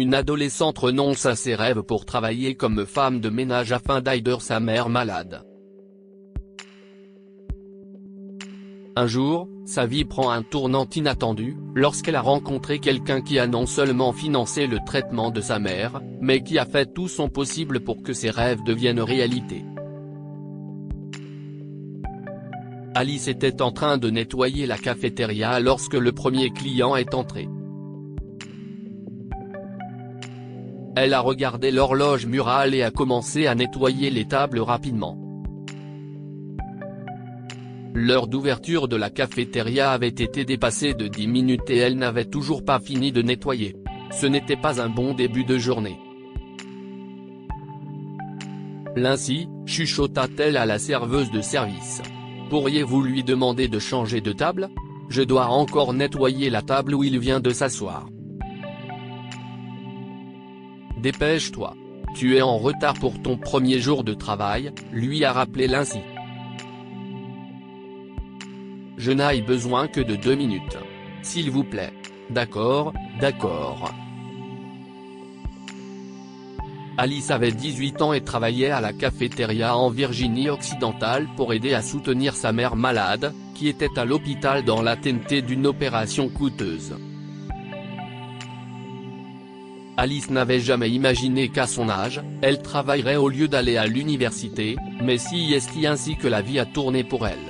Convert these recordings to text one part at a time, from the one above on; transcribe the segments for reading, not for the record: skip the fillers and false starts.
Une adolescente renonce à ses rêves pour travailler comme femme de ménage afin d'aider sa mère malade. Un jour, sa vie prend un tournant inattendu, lorsqu'elle a rencontré quelqu'un qui a non seulement financé le traitement de sa mère, mais qui a fait tout son possible pour que ses rêves deviennent réalité. Alice était en train de nettoyer la cafétéria lorsque le premier client est entré. Elle a regardé l'horloge murale et a commencé à nettoyer les tables rapidement. L'heure d'ouverture de la cafétéria avait été dépassée de 10 minutes et elle n'avait toujours pas fini de nettoyer. Ce n'était pas un bon début de journée. Lindsay, chuchota-t-elle à la serveuse de service. Pourriez-vous lui demander de changer de table ? Je dois encore nettoyer la table où il vient de s'asseoir. Dépêche-toi. Tu es en retard pour ton premier jour de travail, lui a rappelé Lindsay. Je n'ai besoin que de 2 minutes. S'il vous plaît. D'accord, d'accord. Alice avait 18 ans et travaillait à la cafétéria en Virginie-Occidentale pour aider à soutenir sa mère malade, qui était à l'hôpital dans l'attente d'une opération coûteuse. Alice n'avait jamais imaginé qu'à son âge, elle travaillerait au lieu d'aller à l'université, mais si est ainsi que la vie a tourné pour elle.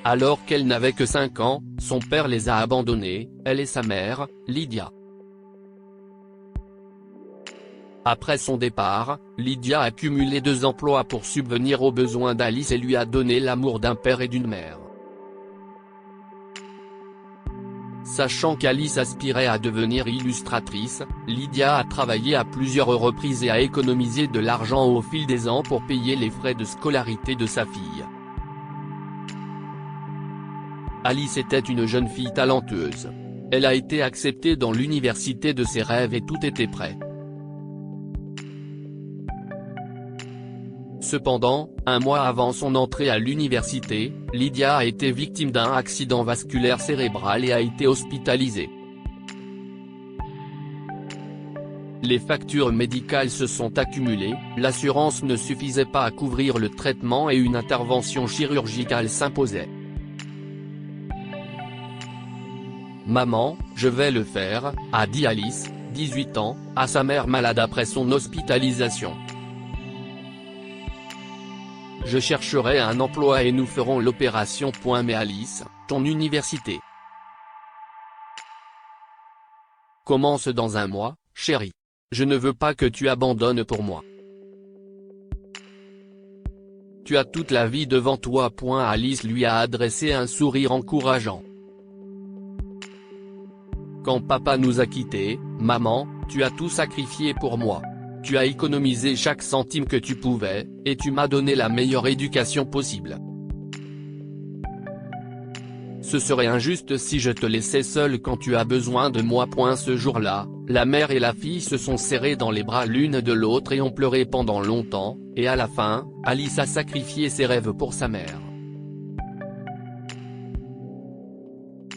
Alors qu'elle n'avait que 5 ans, son père les a abandonnés, elle et sa mère, Lydia. Après son départ, Lydia a cumulé 2 emplois pour subvenir aux besoins d'Alice et lui a donné l'amour d'un père et d'une mère. Sachant qu'Alice aspirait à devenir illustratrice, Lydia a travaillé à plusieurs reprises et a économisé de l'argent au fil des ans pour payer les frais de scolarité de sa fille. Alice était une jeune fille talentueuse. Elle a été acceptée dans l'université de ses rêves et tout était prêt. Cependant, un mois avant son entrée à l'université, Lydia a été victime d'un accident vasculaire cérébral et a été hospitalisée. Les factures médicales se sont accumulées, l'assurance ne suffisait pas à couvrir le traitement et une intervention chirurgicale s'imposait. « Maman, je vais le faire », a dit Alice, 18 ans, à sa mère malade après son hospitalisation. « Je chercherai un emploi et nous ferons l'opération. Mais Alice, ton université commence dans 1 mois, chérie. Je ne veux pas que tu abandonnes pour moi. Tu as toute la vie devant toi. Alice lui a adressé un sourire encourageant. Quand papa nous a quittés, maman, tu as tout sacrifié pour moi. Tu as économisé chaque centime que tu pouvais, et tu m'as donné la meilleure éducation possible. Ce serait injuste si je te laissais seule quand tu as besoin de moi. Ce jour-là, la mère et la fille se sont serrées dans les bras l'une de l'autre et ont pleuré pendant longtemps, et à la fin, Alice a sacrifié ses rêves pour sa mère.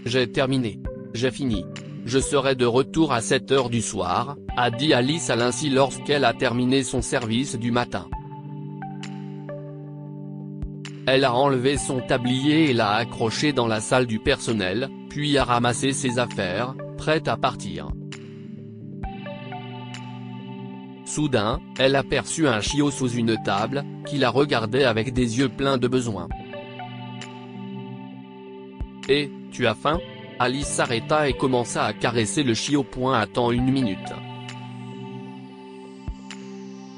J'ai terminé. J'ai fini. Je serai de retour à 7 heures du soir, a dit Alice à Lindsay lorsqu'elle a terminé son service du matin. Elle a enlevé son tablier et l'a accroché dans la salle du personnel, puis a ramassé ses affaires, prête à partir. Soudain, elle aperçut un chiot sous une table, qui la regardait avec des yeux pleins de besoin. « Et, tu as faim ?» Alice s'arrêta et commença à caresser le chiot. Attends 1 minute.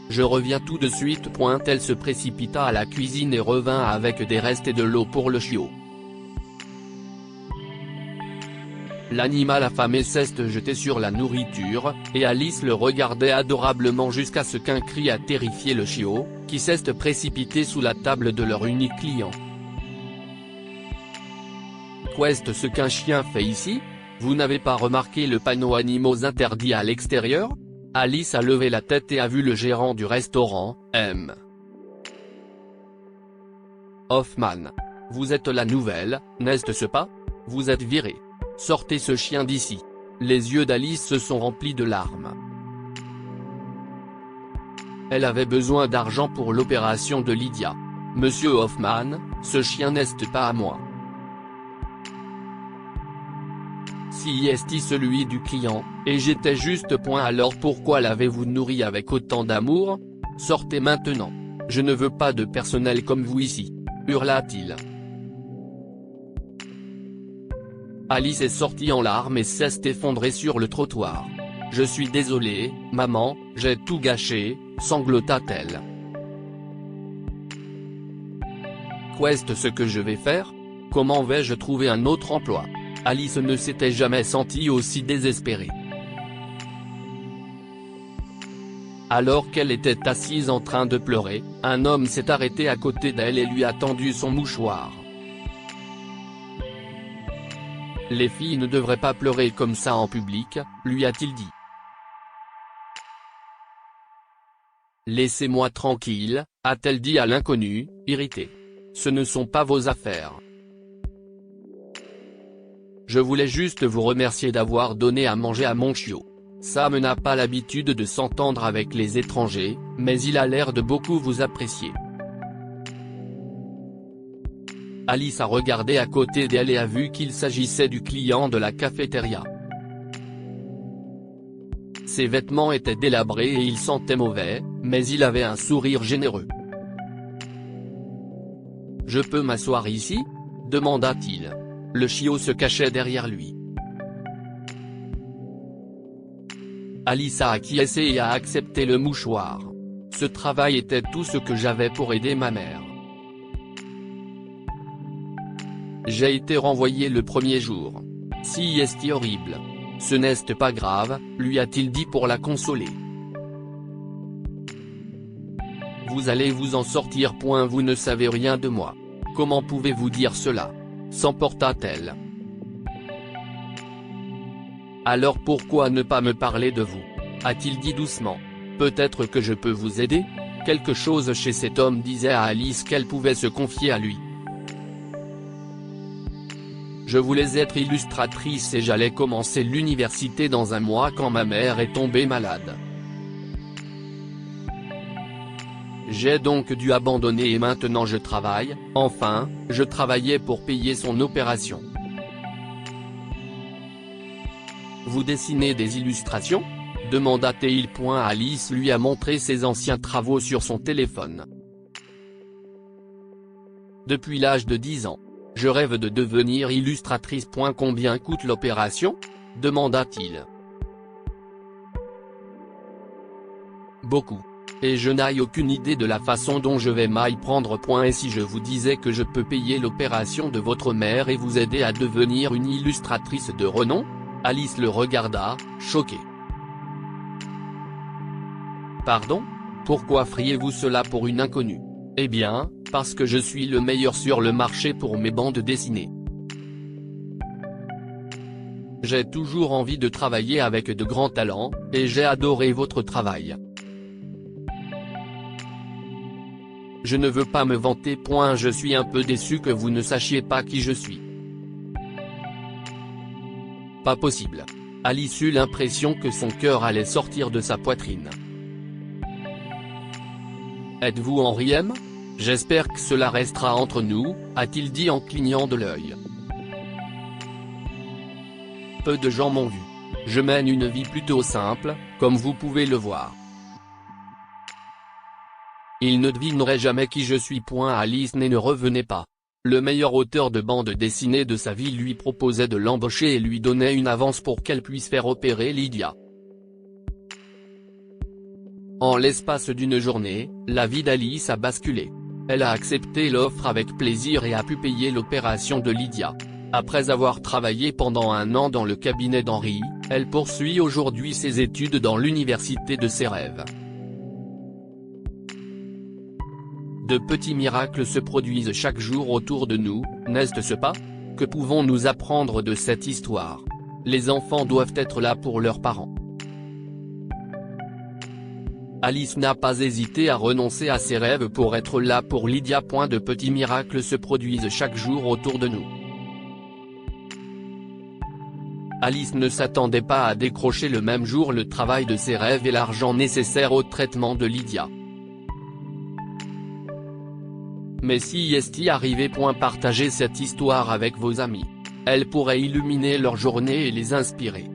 Je reviens tout de suite. Elle se précipita à la cuisine et revint avec des restes et de l'eau pour le chiot. L'animal affamé s'est jeté sur la nourriture, et Alice le regardait adorablement jusqu'à ce qu'un cri a terrifié le chiot, qui s'est précipité sous la table de leur unique client. Qu'est-ce ce qu'un chien fait ici? Vous n'avez pas remarqué le panneau animaux interdits à l'extérieur? Alice a levé la tête et a vu le gérant du restaurant, M. Hoffman. Vous êtes la nouvelle, n'est-ce pas? Vous êtes viré. Sortez ce chien d'ici. Les yeux d'Alice se sont remplis de larmes. Elle avait besoin d'argent pour l'opération de Lydia. Monsieur Hoffman, ce chien n'est pas à moi. Si est celui du client, et j'étais juste point alors pourquoi l'avez-vous nourri avec autant d'amour? Sortez maintenant. Je ne veux pas de personnel comme vous ici. Hurla-t-il. Alice est sortie en larmes et s'est effondrée sur le trottoir. Je suis désolée, maman, j'ai tout gâché, sanglota-t-elle. Qu'est-ce ce que je vais faire? Comment vais-je trouver un autre emploi? Alice ne s'était jamais sentie aussi désespérée. Alors qu'elle était assise en train de pleurer, un homme s'est arrêté à côté d'elle et lui a tendu son mouchoir. Les filles ne devraient pas pleurer comme ça en public, lui a-t-il dit. Laissez-moi tranquille, a-t-elle dit à l'inconnu, irritée. Ce ne sont pas vos affaires. Je voulais juste vous remercier d'avoir donné à manger à mon chiot. Sam n'a pas l'habitude de s'entendre avec les étrangers, mais il a l'air de beaucoup vous apprécier. Alice a regardé à côté d'elle et a vu qu'il s'agissait du client de la cafétéria. Ses vêtements étaient délabrés et il sentait mauvais, mais il avait un sourire généreux. « Je peux m'asseoir ici ?» demanda-t-il. Le chiot se cachait derrière lui. Alice a acquiescé et a accepté le mouchoir. Ce travail était tout ce que j'avais pour aider ma mère. J'ai été renvoyé le premier jour. Si est horrible. Ce n'est pas grave, lui a-t-il dit pour la consoler. Vous allez vous en sortir. Vous ne savez rien de moi. Comment pouvez-vous dire cela? S'emporta-t-elle. Alors pourquoi ne pas me parler de vous? A-t-il dit doucement. Peut-être que je peux vous aider? Quelque chose chez cet homme disait à Alice qu'elle pouvait se confier à lui. Je voulais être illustratrice et j'allais commencer l'université dans un mois quand ma mère est tombée malade. J'ai donc dû abandonner et maintenant je travaille, enfin, je travaillais pour payer son opération. Vous dessinez des illustrations? Demanda-t-il. Alice lui a montré ses anciens travaux sur son téléphone. Depuis l'âge de 10 ans. Je rêve de devenir illustratrice. Combien coûte l'opération? Demanda-t-il. Beaucoup. Et je n'ai aucune idée de la façon dont je vais m'y prendre. Et si je vous disais que je peux payer l'opération de votre mère et vous aider à devenir une illustratrice de renom? Alice le regarda, choquée. Pardon? Pourquoi feriez-vous cela pour une inconnue? Eh bien, parce que je suis le meilleur sur le marché pour mes bandes dessinées. J'ai toujours envie de travailler avec de grands talents, et j'ai adoré votre travail. Je ne veux pas me vanter. Je suis un peu déçu que vous ne sachiez pas qui je suis. Pas possible. Alice eut l'impression que son cœur allait sortir de sa poitrine. Êtes-vous Henri M? J'espère que cela restera entre nous, a-t-il dit en clignant de l'œil. Peu de gens m'ont vu. Je mène une vie plutôt simple, comme vous pouvez le voir. Ils ne devineraient jamais qui je suis. Alice ne revenait pas. Le meilleur auteur de bande dessinée de sa vie lui proposait de l'embaucher et lui donnait une avance pour qu'elle puisse faire opérer Lydia. En l'espace d'une journée, la vie d'Alice a basculé. Elle a accepté l'offre avec plaisir et a pu payer l'opération de Lydia. Après avoir travaillé pendant 1 an dans le cabinet d'Henri, elle poursuit aujourd'hui ses études dans l'université de ses rêves. De petits miracles se produisent chaque jour autour de nous, n'est-ce pas? Que pouvons-nous apprendre de cette histoire? Les enfants doivent être là pour leurs parents. Alice n'a pas hésité à renoncer à ses rêves pour être là pour Lydia. De petits miracles se produisent chaque jour autour de nous. Alice ne s'attendait pas à décrocher le même jour le travail de ses rêves et l'argent nécessaire au traitement de Lydia. Mais si est-il arrivé? Partagez cette histoire avec vos amis. Elle pourrait illuminer leur journée et les inspirer.